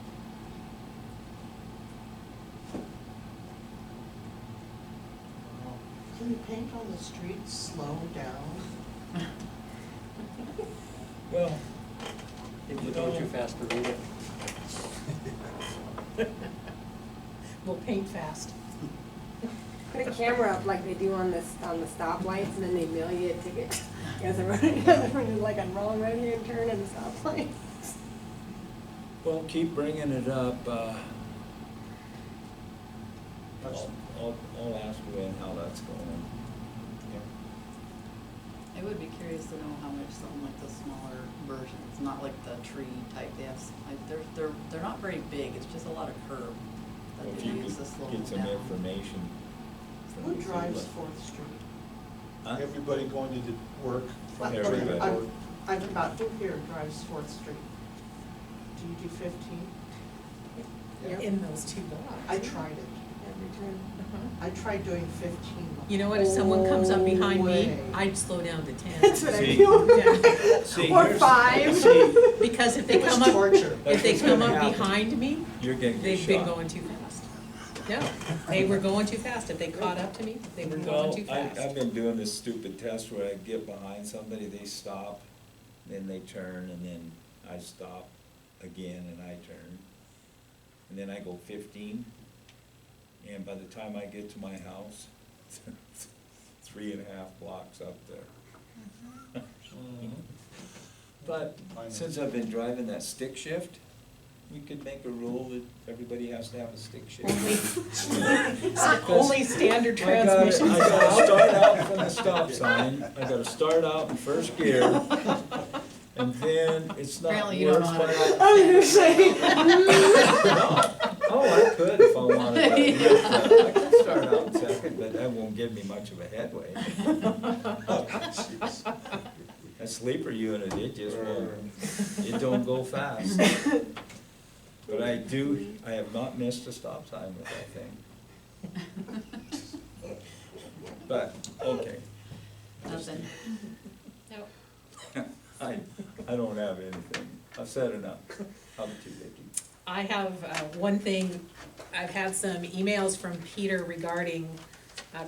S3: Can you paint on the streets, slow down?
S2: Well,
S6: If you go too fast to read it.
S4: We'll paint fast.
S9: Put a camera up like they do on the stoplights, and then they mail you a ticket. You guys are running like a wrong right-hand turn at the stoplight.
S2: well, keep bringing it up. I'll ask Wynn how that's going.
S8: I would be curious to know how much some like the smaller versions, not like the tree type, they have, they're not very big, it's just a lot of curb
S2: Well,
S8: that
S2: if
S8: they
S2: you
S8: use
S2: could
S8: to slow
S2: get
S8: them
S2: some
S8: down.
S2: information. from
S3: Who
S2: the
S3: drives
S2: people.
S3: 4th Street?
S2: Huh?
S7: everybody going to work from
S3: Okay,
S2: Everybody.
S3: I'm about, who here drives 4th Street? Do you do 15?
S4: You're in those 2 blocks.
S3: I tried it.
S9: Every turn.
S3: I tried doing 15.
S4: You know what, if someone comes up behind me,
S3: Way.
S4: I'd slow down to 10.
S9: That's what I
S2: See.
S9: feel.
S4: Yeah.
S2: See,
S9: Or
S2: here's-
S9: 5.
S2: See,
S4: Because if they
S3: It was
S4: come up,
S3: torture.
S4: if they
S2: That's what's
S4: come
S2: gonna
S4: up
S2: happen.
S4: behind me,
S2: you're gonna get
S4: they've been
S2: shot.
S4: going too fast. No, they were going too fast. If they caught up to me, they were going too
S2: I've
S4: fast.
S2: been doing this stupid test where I get behind somebody, they stop, then they turn, and then I stop again and I turn. And then I go 15, and by the time I get to my house, 3.5 blocks up there. But since I've been driving that stick shift, we could make a rule that everybody has to have a stick shift.
S4: Only standard
S2: I gotta
S4: transmissions.
S2: start out from the stop sign, I gotta start out in first gear, and then it's not
S8: Apparently you don't know
S2: worth
S8: how to
S2: my-
S8: drive.
S9: I was gonna say.
S2: No. Oh, I could if I wanted to. I could start out second, but that won't give me much of a headway. That sleeper unit, it just won't, it don't go fast. But I have not missed a stop sign with that thing. But, okay.
S8: Nothing.
S1: Nope.
S2: I don't have anything. I've said enough. How about you, Vicki?
S4: I have one thing, I've had some emails from Peter regarding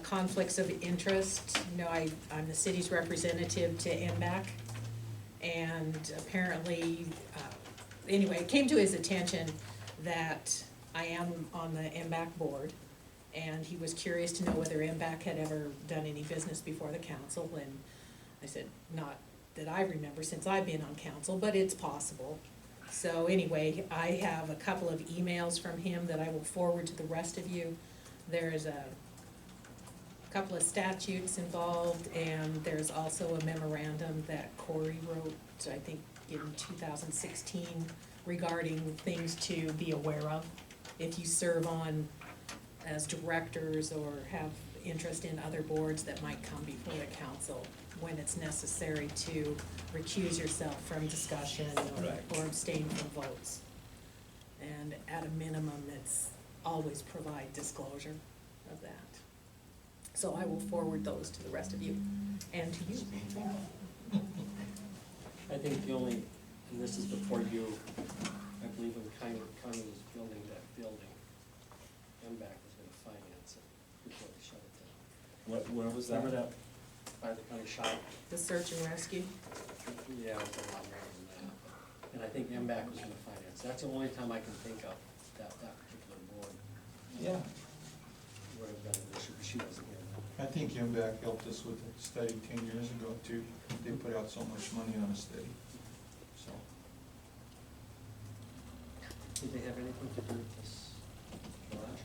S4: conflicts of interest. You know, I'm the city's representative to MBAC, and apparently, anyway, it came to his attention that I am on the MBAC board, and he was curious to know whether MBAC had ever done any business before the council, and I said, not that I remember since I've been on council, but it's possible. So anyway, I have a couple of emails from him that I will forward to the rest of you. There's a couple of statutes involved, and there's also a memorandum that Corey wrote, I think in 2016, regarding things to be aware of if you serve on as directors or have interest in other boards that might come before the council, when it's necessary to recuse yourself from discussion
S2: Right.
S4: or abstain from votes. And at a minimum, it's always provide disclosure of that. So I will forward those to the rest of you and to you.
S6: I think the only, and this is before you, I believe when County was building that building, MBAC was gonna finance it before they shut it down.
S2: Where was that?
S6: Remember that by the county shop?
S4: The search and rescue.
S6: Yeah, it was a lot more than that. And I think MBAC was gonna finance. That's the only time I can think of that particular board
S2: Yeah.
S6: would have done it. She wasn't here.
S7: I think MBAC helped us with a study 10 years ago too. They put out so much money on a study, so.
S6: Did they have anything to do with this garage?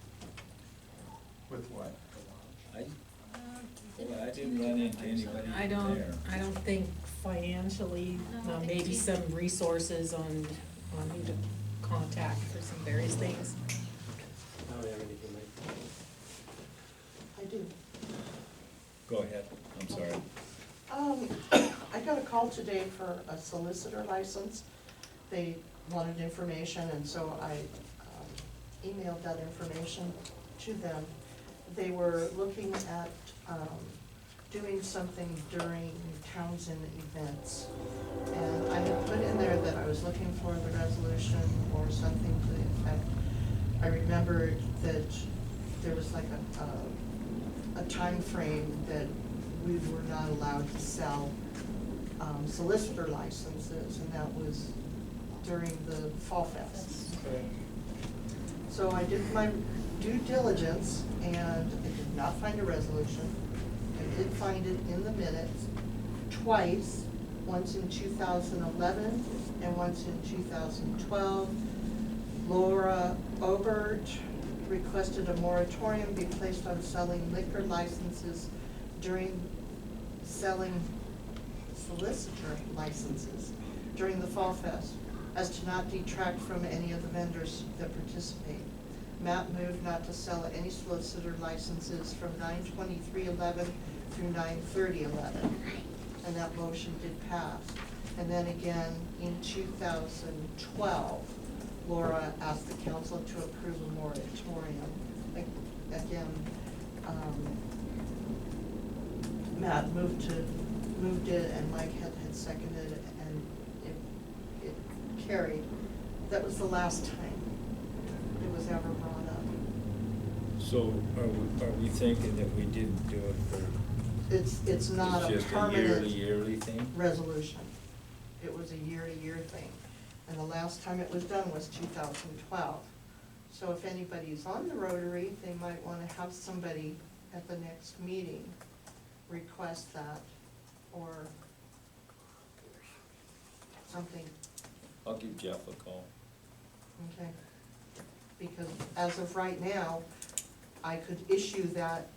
S7: With what?
S6: The lodge?
S2: Well, I didn't run into anybody
S4: I don't think financially,
S1: No, I think
S4: maybe
S1: he-
S4: some resources on who to contact for some various things.
S6: I don't have anything like that.
S3: I do.
S2: Go ahead, I'm sorry.
S3: I got a call today for a solicitor license. They wanted information, and so I emailed that information to them. They were looking at doing something during Townsend events. And I had put in there that I was looking for the resolution or something to the effect. I remembered that there was like a time frame that we were not allowed to sell solicitor licenses, and that was during the Fall Fest. So I did my due diligence, and I did not find a resolution. I did find it in the minutes twice, once in 2011 and once in 2012. Laura Obert requested a moratorium be placed on selling liquor licenses during selling solicitor licenses during the Fall Fest, as to not detract from any of the vendors that participate. Matt moved not to sell any solicitor licenses from 9/23/11 through 9/30/11, and that motion did pass. And then again, in 2012, Laura asked the council to approve a moratorium. Again, Matt moved it, and Mike had seconded it, and it carried. That was the last time it was ever brought up.
S2: So are we thinking that we didn't do it for?
S3: It's not a
S2: It's just a
S3: permanent
S2: yearly thing?
S3: resolution. It was a year-to-year thing. And the last time it was done was 2012. So if anybody's on the Rotary, they might want to have somebody at the next meeting request that, or something,
S2: I'll give Jeff a call.
S3: okay? Because as of right now, I could issue that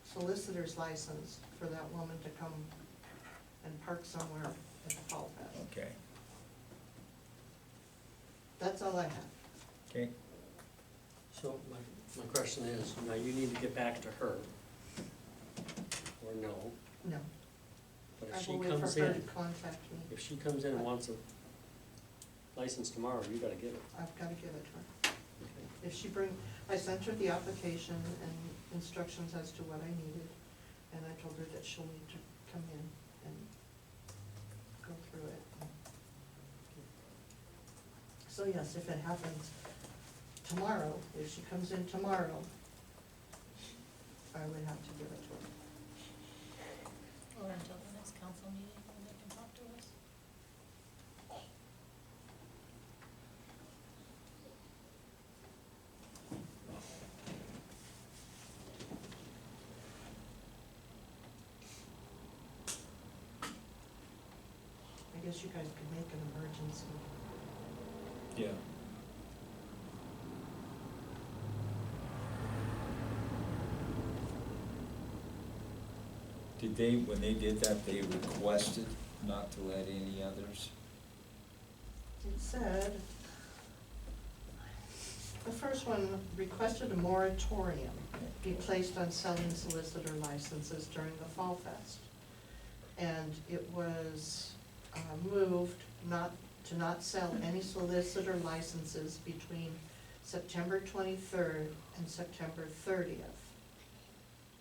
S3: solicitor's license for that woman to come and park somewhere at the Fall Fest.
S2: Okay.
S3: That's all I have.
S2: Okay.
S6: So my question is, now you need to get back to her, or no,
S3: No,
S6: but
S3: I
S6: if she
S3: will wait for
S6: comes
S3: her to
S6: in,
S3: contact me.
S6: if she comes in and wants a license tomorrow, you gotta give it.
S3: I've got to give it to her.
S6: Okay.
S3: If she I sent her the application and instructions as to what I needed, and I told her that she'll need to come in and go through it. So yes, if it happens tomorrow, if she comes in tomorrow, I would have to give it to her.
S1: Or until the next council meeting when they can talk to us.
S3: I guess you guys could make an emergency.
S2: Yeah. Did they, when they did that, they requested not to let any others?
S3: It said, the first one requested a moratorium be placed on selling solicitor licenses during the Fall Fest. And it was moved to not sell any solicitor licenses between September 23rd and September 30th.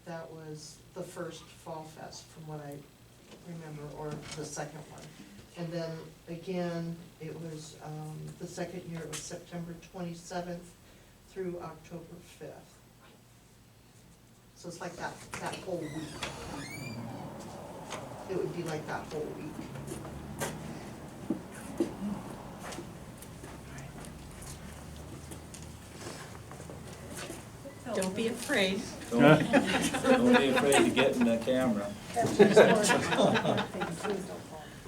S3: That was the first Fall Fest, from what I remember, or the second one. And then again, it was, the second year, it was September 27th through October 5th. So it's like that whole week. It would be like that whole week.
S4: Don't be afraid.
S2: Don't be afraid to get in the camera.
S4: We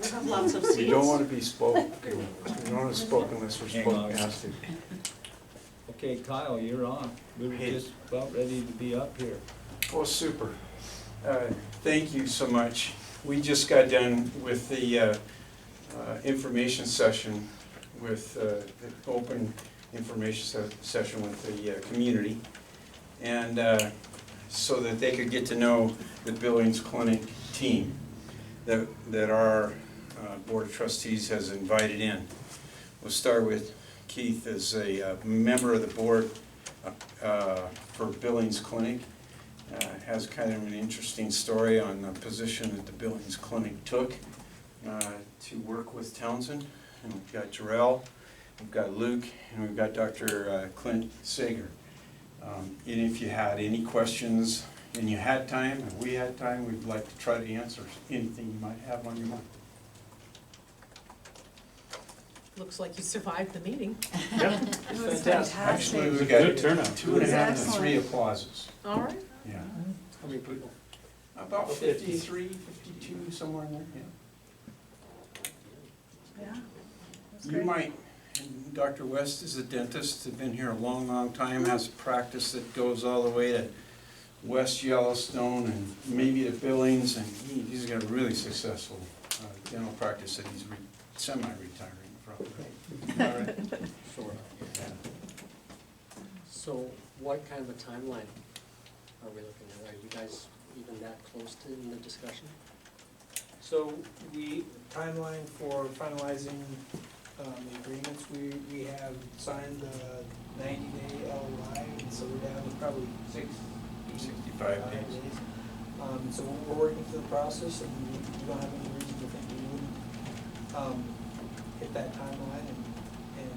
S4: have lots of seats.
S10: We don't want to be spoken, we don't want to spoke unless we're
S2: Hang
S10: spoken
S2: on.
S10: past to.
S2: Okay, Kyle, you're on. We were
S10: Hey.
S2: just about ready to be up here.
S10: Oh, super. Thank you so much. We just got done with the information session with, the open information session with the community. And so that they could get to know the Billings Clinic team that our Board of Trustees has invited in. We'll start with Keith as a member of the board for Billings Clinic. Has kind of an interesting story on the position that the Billings Clinic took to work with Townsend. And we've got Jarrell, we've got Luke, and we've got Dr. Clint Sager. And if you had any questions, and you had time, and we had time, we'd like to try to answer anything you might have on your mind.
S4: Looks like you survived the meeting.
S6: Yep,
S9: It was
S6: fantastic.
S10: Actually, we
S9: fantastic.
S10: got
S7: Good turnout.
S10: 2.5 to 3
S8: Excellent.
S10: applauses.
S4: All right.
S10: Yeah.
S6: How many people?
S10: About 53, 52, somewhere in there, yeah.
S1: Yeah. That's
S10: You
S1: great.
S10: might, and Dr. West is a dentist, has been here a long, long time, has a practice that goes all the way to West Yellowstone and maybe to Billings, and he's got a really successful dental practice that he's semi-retiring from. All right.
S6: Sure.
S10: Yeah.
S6: So what kind of a timeline are we looking at? Are you guys even that close to in the discussion?
S11: So timeline for finalizing the agreements, we have signed the 90-day LOI, and so we're down to probably
S10: 65 days.
S11: So we're working through the process, and we don't have any reason to think we wouldn't hit that timeline and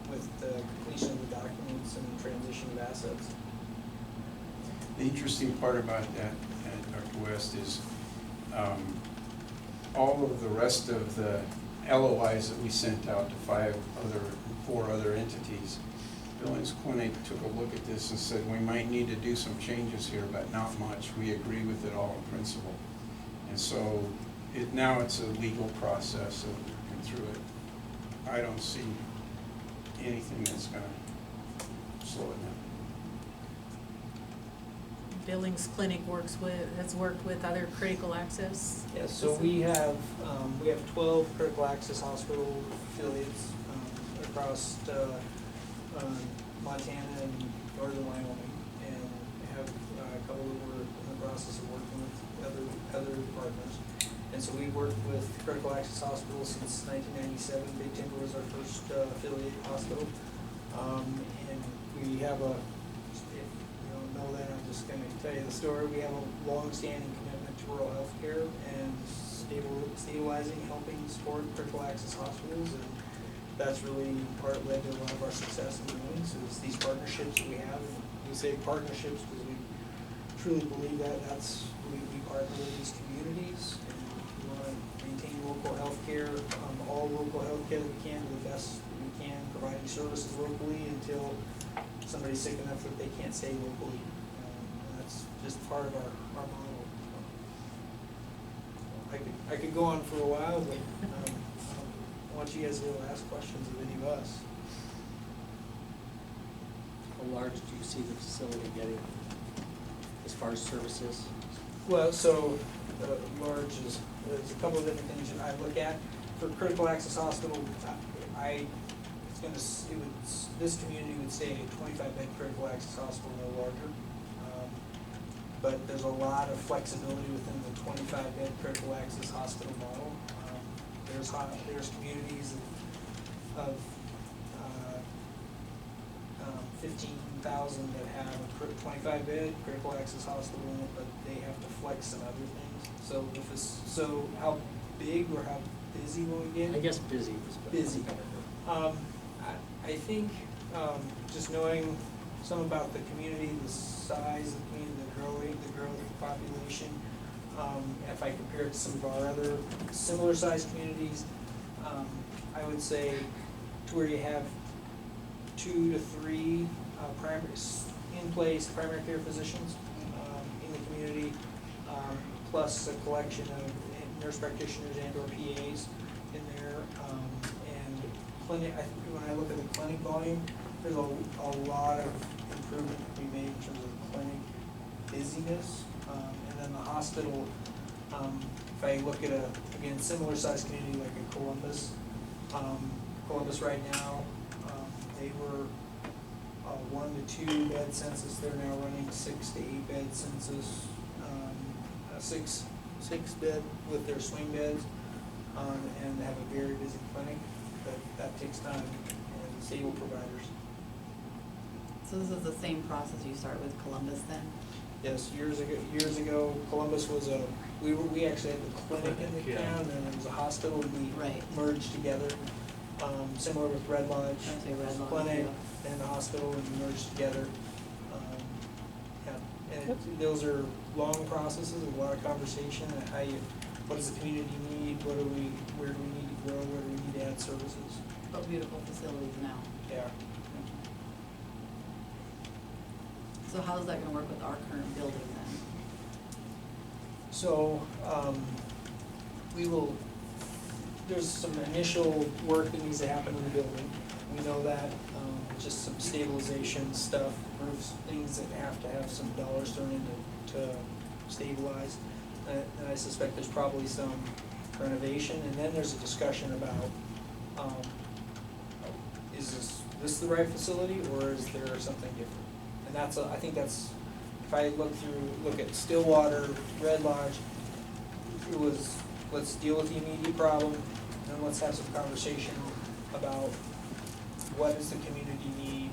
S11: with the completion of the documents and transition of assets.
S10: The interesting part about that, Dr. West, is all of the rest of the LOIs that we sent out to 4 other entities, Billings Clinic took a look at this and said, we might need to do some changes here, but not much. We agree with it all in principle. And so now it's a legal process of working through it. I don't see anything that's going to slow it down.
S4: Billings Clinic has worked with other critical access.
S11: Yes, so we have 12 critical access hospital affiliates across Montana and northern Wyoming, and have a couple that we're in the process of working with other partners. And so we've worked with critical access hospitals since 1997. Big Timber was our first affiliate hospital. And we have if you don't know that, I'm just going to tell you the story. We have a long-standing commitment to rural health care and stabilizing, helping support critical access hospitals. And that's really led to a lot of our success in Billings, is these partnerships we have. And we say partnerships because we truly believe that we partner with these communities, and we want to maintain local health care, all local health care that we can to the best that we can, providing services locally until somebody's sick enough that they can't stay locally. And that's just part of our model. I could go on for a while, but I want you guys to ask questions of any of us.
S6: How large do you see the facility getting as far as services?
S11: Well, so large is, there's a couple of different things that I look at. For critical access hospital, this community would stay a 25-bed critical access hospital, no larger. But there's a lot of flexibility within the 25-bed critical access hospital model. There's communities of 15,000 that have a 25-bed critical access hospital in it, but they have to flex some other things. So how big or how busy will we get?
S6: I guess busy was better.
S11: Busy. I think just knowing some about the community, the size of the community, the growth of the population, if I compare it to some of our other similar sized communities, I would say to where you have 2 to 3 in-place primary care physicians in the community, plus a collection of nurse practitioners and or PAs in there. And clinic, when I look at the clinic volume, there's a lot of improvement to be made in terms of clinic busyness. And then the hospital, if I look at again, similar sized community like in Columbus, Columbus right now, they were 1 to 2 bed census. They're now running 6 to 8 bed census, 6 bed with their swing beds, and have a very busy clinic. but that takes time and stable providers.
S8: So this is the same process you start with Columbus then?
S11: Yes, years ago, Columbus was we actually had the clinic in the
S7: Yeah.
S11: town, and it was a hospital, and we
S8: Right.
S11: merged together. Similar with Red Lodge.
S8: I'd say Red Lodge,
S11: Clinic
S8: yeah.
S11: and the hospital, and we merged together. Yeah, and those are long processes, a lot of conversation, and what does the community need, where do we need to grow, where do we need to add services?
S8: But beautiful facilities now.
S11: Yeah.
S8: So how is that gonna work with our current building then?
S11: So, there's some initial work that needs to happen in the building. We know that, just some stabilization stuff, roofs, things that have to have some dollars thrown into to stabilize. And I suspect there's probably some renovation, and then there's a discussion about, is this the right facility, or is there something different? And I think that's, if I look at Stillwater, Red Lodge, it was, let's deal with the immediate problem, and then let's have some conversation about what does the community need?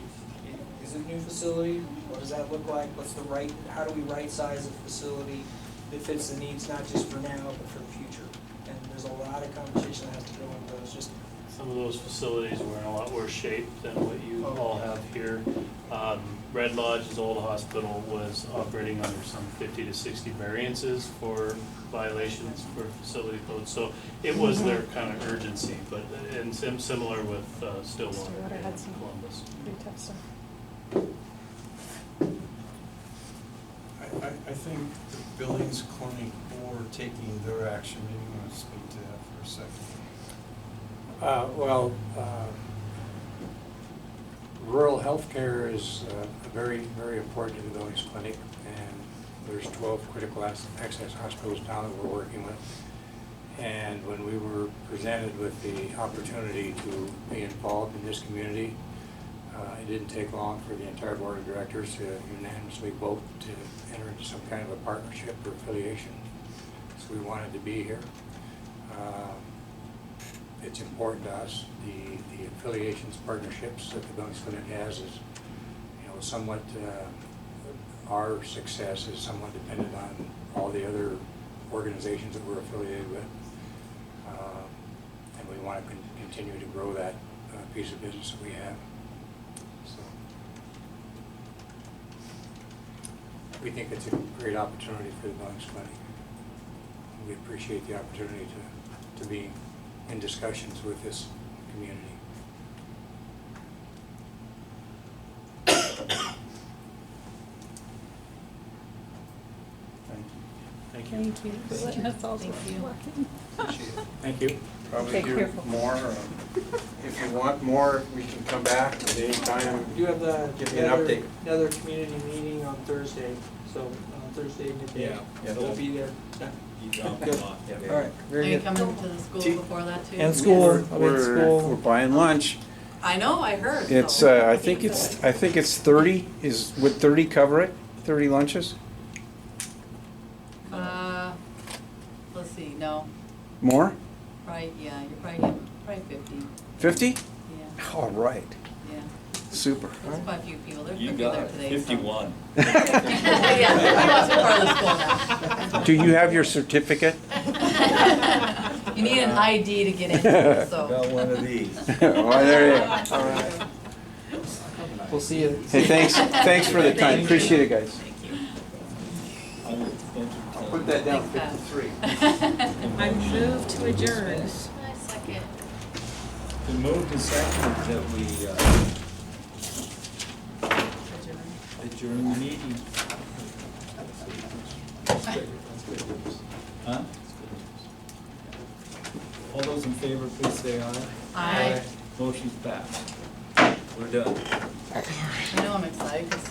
S11: Is it a new facility? What does that look like? How do we right-size a facility that fits the needs, not just for now, but for the future? And there's a lot of conversation that has to go into those, just.
S12: Some of those facilities were in a lot worse shape than what you all have here. Red Lodge's old hospital was operating under some 50 to 60 variances for violations for facility codes. So it was their kind of urgency, but and similar with Stillwater
S4: had some
S12: and Columbus.
S4: pretty tough stuff.
S10: I think the Billings Clinic Board taking their action, maybe you want to speak to that for a second.
S13: Rural healthcare is very, very important to the Billings Clinic, and there's 12 critical access hospitals now that we're working with. And when we were presented with the opportunity to be involved in this community, it didn't take long for the entire board of directors to unanimously vote to enter into some kind of a partnership or affiliation. So we wanted to be here. It's important to us. The affiliations, partnerships that the Billings Clinic has is, somewhat, our success is somewhat dependent on all the other organizations that we're affiliated with. And we want to continue to grow that piece of business that we have. So we think it's a great opportunity for the Billings Clinic. We appreciate the opportunity to be in discussions with this community.
S12: Thank you.
S4: Thank you for letting us all
S8: Thank you.
S4: working.
S13: Thank you.
S10: Probably
S4: Okay,
S10: do
S4: careful.
S10: more. If you want more, we can come back at any time.
S11: We do have
S10: Give me an update.
S11: another community meeting on Thursday, so on Thursday midday.
S2: Yeah,
S11: So we'll be there.
S2: You drop them off. Yeah.
S11: All right,
S8: Are
S11: very
S8: you
S11: good.
S8: coming to the school before that too?
S11: And school.
S10: We're,
S11: I'll be at school.
S10: we're buying lunch.
S8: I know, I heard.
S10: It's,
S8: so-
S10: I think it's 30, would 30 cover it? 30 lunches?
S8: Let's see, no,
S10: More?
S8: probably, yeah, you're probably 50,
S10: 50?
S8: yeah,
S10: All right,
S8: yeah.
S10: super.
S8: There's quite a few people, there's
S2: You
S8: 50
S2: got
S8: there
S2: it,
S8: today. so-
S2: 51.
S8: Yeah, we must be part of the school now.
S10: Do you have your certificate?
S8: You need an ID to get in, so.
S2: Got one of these.
S10: Oh, there you go.
S11: All right. We'll see you.
S10: Hey, thanks for the time,
S8: Thank you.
S10: appreciate it, guys.
S8: Thank you.
S10: I'll put that down,
S8: Thanks,
S10: 53.
S4: I move to adjourn.
S1: Nice, second.
S2: The move to second that we adjourn the meeting. Huh? All those in favor, please say aye.
S8: Aye.
S2: Motion's passed. We're done.
S8: I know I'm excited, 'cause